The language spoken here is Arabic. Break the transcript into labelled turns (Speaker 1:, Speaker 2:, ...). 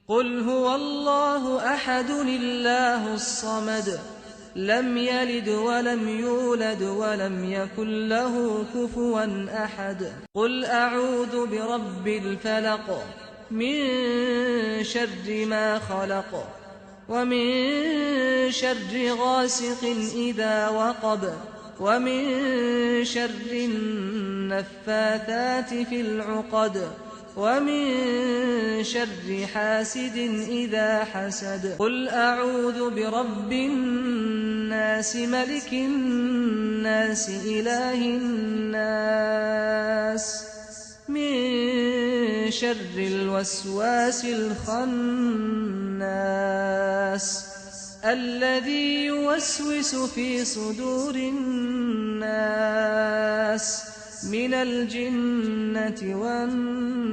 Speaker 1: قل هو الله أحد الله الصمد لم يلد ولم يولد ولم يكن له كفوا أحد قل أعوذ برب الفلق من شر ما خلق ومن شر غاسق إذا وقب ومن شر النفاثات في العقد ومن شر حاسد إذا حسد قل أعوذ برب الناس ملك الناس إله الناس من شر الوسواس الخناس الذي يوسوس في صدور الناس من الجنة والناس.